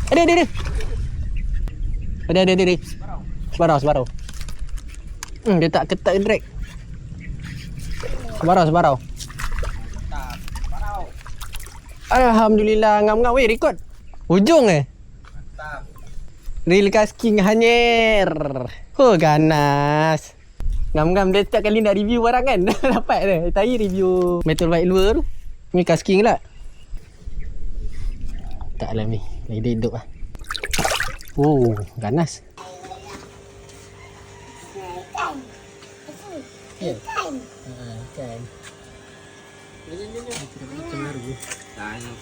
Ada. Ada. Sebarau. Dia tak ketat drag. Sebarau. Alhamdulillah, ngam-ngam weh rekod. Ujung Mantap. Reel casking hanyir. Ganas. Ngam-ngam dia setiap kali nak review barang kan. Dapat dia. Tadi review metal white lure tu. Ni casking lah. Taklah ni. Lagi hidup lah. Ganas. Ya. Kan. Jom.